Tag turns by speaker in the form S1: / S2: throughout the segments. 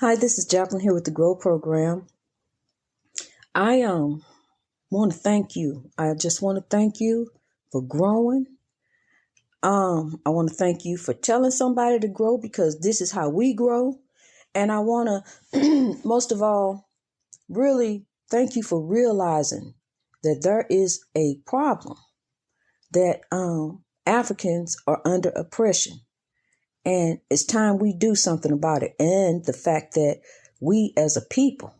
S1: Hi, this is Jacqueline here with the GROW program. I want to thank you. I just want to thank you for growing. I want to thank you for telling somebody to grow because this is how we grow. And I want to, most of all, really thank you for realizing that there is a problem, that Africans are under oppression. And it's time we do something about it. And the fact that we as a people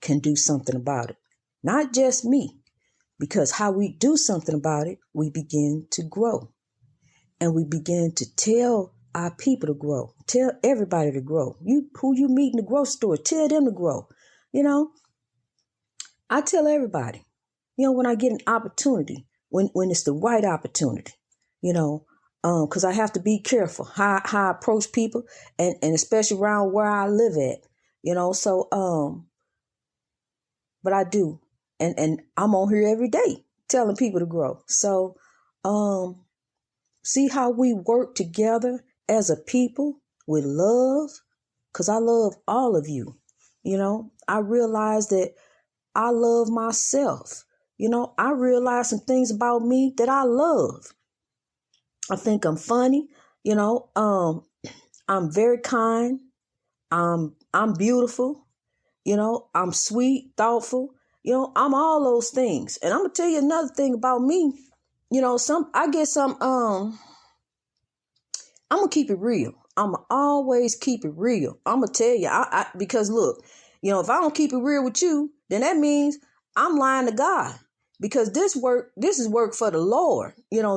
S1: can do something about it. Not just me, because how we do something about it, we begin to grow. And we begin to tell our people to grow. Tell everybody to grow. Who you meet in the grocery store, tell them to grow. I tell everybody, when I get an opportunity, when it's the right opportunity, because I have to be careful how I approach people and especially around where I live at, but I do. And I'm on here every day telling people to grow. So, see how we work together as a people with love, because I love all of you. I realize that I love myself. I realize some things about me that I love. I think I'm funny. I'm very kind. I'm beautiful. I'm sweet, thoughtful. I'm all those things. And I'm gonna tell you another thing about me. I'm gonna keep it real. I'm gonna always keep it real. I'm gonna tell you, because look, if I don't keep it real with you, then that means I'm lying to God. Because this is work for the Lord.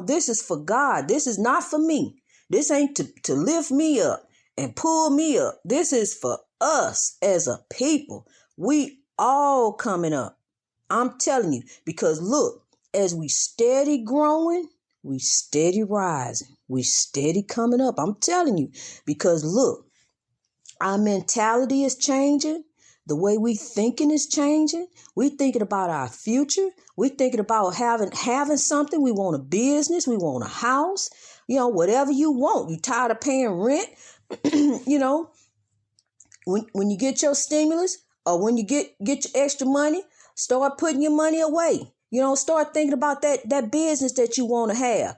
S1: This is for God. This is not for me. This ain't to lift me up and pull me up. This is for us as a people. We all coming up. I'm telling you, because look, as we steady growing, we steady rising, we steady coming up. I'm telling you, because look, our mentality is changing. The way we thinking is changing. We thinking about our future. We thinking about having something. We want a business. We want a house. Whatever you want. You tired of paying rent. When you get your stimulus or when you get your extra money, start putting your money away. Start thinking about that business that you want to have.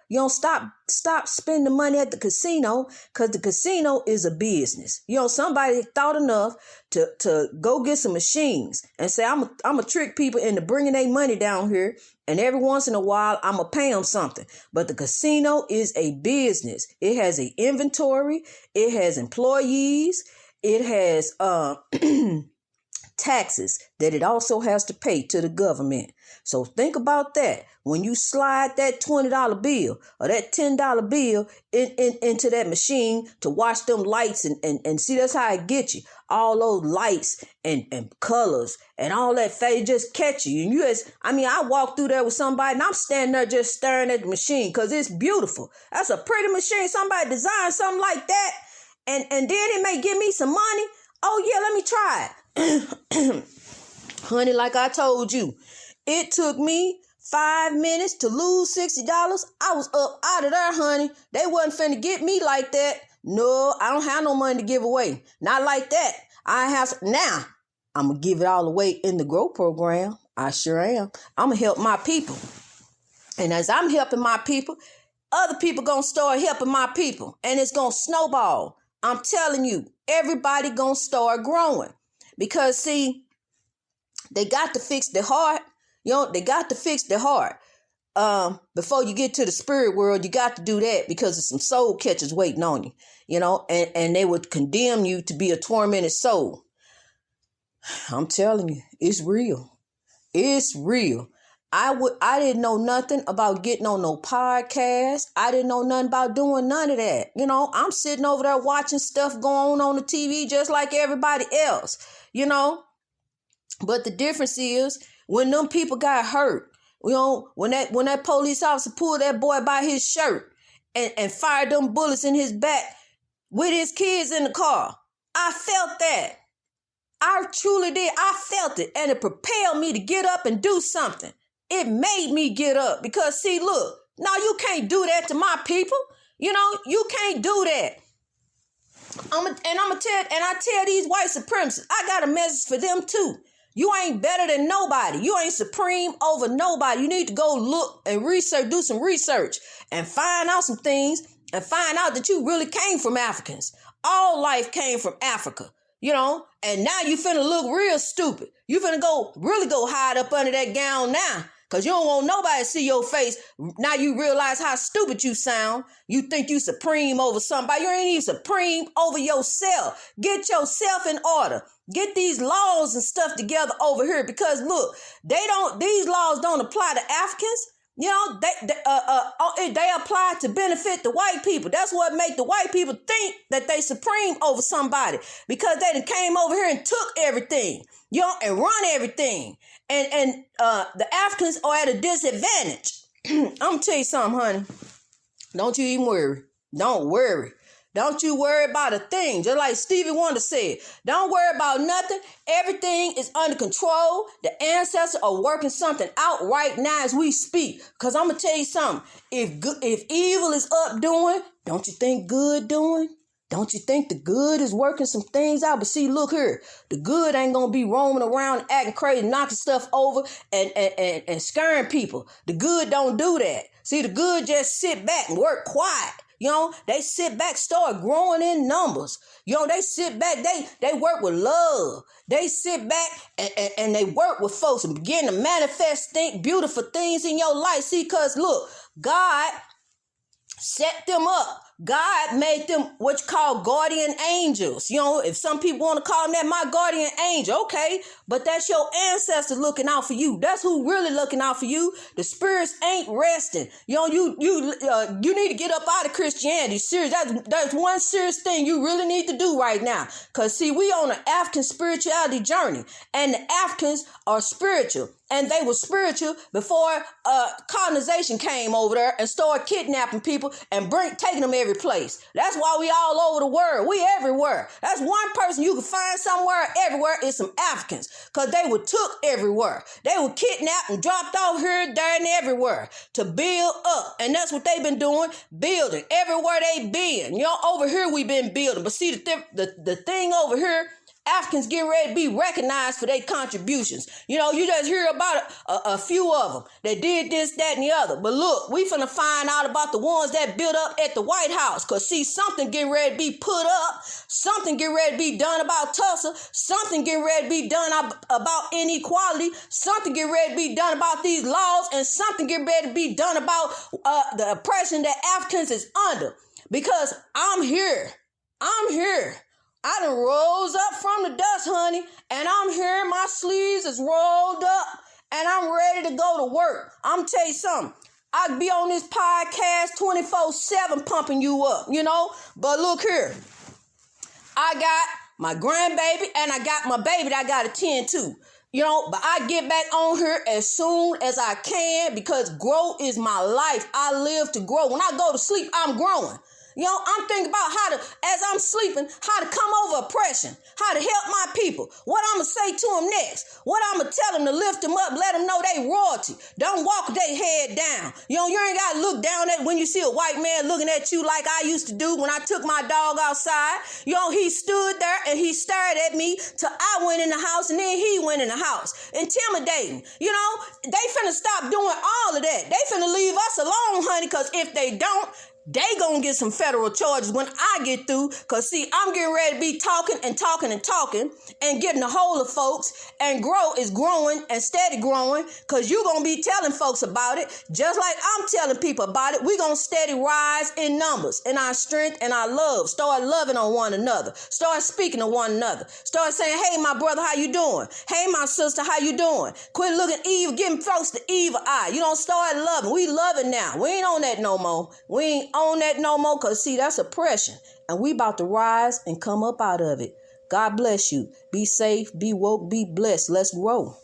S1: Stop spending money at the casino, because the casino is a business. Somebody thought enough to go get some machines and say, I'm a trick people into bringing their money down here. And every once in a while, I'm going to pay them something. But the casino is a business. It has an inventory. It has employees. It has taxes that it also has to pay to the government. So think about that. When you slide that $20 bill or that $10 bill into that machine to watch them lights and see, that's how it gets you. All those lights and colors and all that, they just catch you. And I walk through there with somebody and I'm standing there just staring at the machine because it's beautiful. That's a pretty machine. Somebody designed something like that. And then it may give me some money. Oh yeah, let me try it. Honey, like I told you, it took me 5 minutes to lose $60. I was up out of there, honey. They wasn't finna get me like that. No, I don't have no money to give away. Not like that. Now, I'm going to give it all away in the GROW program. I sure am. I'm going to help my people. And as I'm helping my people, other people going to start helping my people. And it's going to snowball. I'm telling you, everybody going to start growing. Because, see, they got to fix their heart. They got to fix their heart. Before you get to the spirit world, you got to do that because there's some soul catchers waiting on you, and they would condemn you to be a tormented soul. I'm telling you, it's real. It's real. I didn't know nothing about getting on no podcast. I didn't know nothing about doing none of that. I'm sitting over there watching stuff going on the TV just like everybody else, But the difference is when them people got hurt, when that police officer pulled that boy by his shirt and fired them bullets in his back with his kids in the car, I felt that. I truly did. I felt it, and it propelled me to get up and do something. It made me get up because, see, look, no, you can't do that to my people. You can't do that. I tell these white supremacists, I got a message for them too. You ain't better than nobody. You ain't supreme over nobody. You need to go look and research, do some research and find out some things and find out that you really came from Africans. All life came from Africa, and now you finna look real stupid. You finna really go hide up under that gown now. Because you don't want nobody to see your face. Now you realize how stupid you sound. You think you supreme over somebody. You ain't even supreme over yourself. Get yourself in order. Get these laws and stuff together over here. Because look, these laws don't apply to Africans. They apply to benefit the white people. That's what make the white people think that they supreme over somebody. Because they done came over here and took everything, and run everything. And the Africans are at a disadvantage. I'm going to tell you something, honey. Don't you even worry. Don't worry. Don't you worry about a thing. Just like Stevie Wonder said, don't worry about nothing. Everything is under control. The ancestors are working something out right now as we speak. Because I'm going to tell you something. If evil is up doing, don't you think good doing? Don't you think the good is working some things out? But see, look here. The good ain't going to be roaming around, acting crazy, knocking stuff over and scaring people. The good don't do that. See, the good just sit back and work quiet. They sit back, start growing in numbers. They sit back, they work with love. They sit back and they work with folks and begin to manifest beautiful things in your life. See, because look, God set them up. God made them what you call guardian angels. If some people want to call them that, my guardian angel, okay. But that's your ancestors looking out for you. That's who really looking out for you. The spirits ain't resting. You need to get up out of Christianity. Serious. That's one serious thing you really need to do right now. Because see, we on an African spirituality journey. And the Africans are spiritual. And they were spiritual before colonization came over there and started kidnapping people and taking them every place. That's why we all over the world. We everywhere. That's one person you can find somewhere everywhere is some Africans. Because they were took everywhere. They were kidnapped and dropped off here, there, and everywhere to build up. And that's what they've been doing, building everywhere they been. Over here we been building. But see, the thing over here, Africans get ready to be recognized for their contributions. You just hear about a few of them that did this, that, and the other. But look, we finna find out about the ones that built up at the White House. Because see, something getting ready to be put up. Something getting ready to be done about Tulsa. Something getting ready to be done about inequality. Something getting ready to be done about these laws. And something getting ready to be done about the oppression that Africans is under. Because I'm here. I done rose up from the dust, honey, and I'm here. My sleeves is rolled up, and I'm ready to go to work. I'm tell you something. I be on this podcast 24/7 pumping you up, But look here. I got my grandbaby, and I got my baby that I got to tend to. But I get back on here as soon as I can because growth is my life. I live to grow. When I go to sleep, I'm growing. I'm thinking about as I'm sleeping, how to come over oppression, how to help my people, what I'm going to say to them next, what I'm going to tell them to lift them up, let them know they royalty. Don't walk with their head down. You ain't got to look down at when you see a white man looking at you like I used to do when I took my dog outside. He stood there and he stared at me till I went in the house and then he went in the house. Intimidating. They finna stop doing all of that. They finna leave us alone, honey, because if they don't, they gonna get some federal charges when I get through. Because, see, I'm getting ready to be talking and getting a hold of folks. And grow is growing and steady growing because you gonna be telling folks about it. Just like I'm telling people about it. We gonna steady rise in numbers, in our strength and our love. Start loving on one another. Start speaking to one another. Start saying, hey, my brother, how you doing? Hey, my sister, how you doing? Quit looking evil, giving folks the evil eye. You don't start loving. We loving now. We ain't on that no more. We ain't on that no more because, see, that's oppression. And we about to rise and come up out of it. God bless you. Be safe, be woke, be blessed. Let's grow.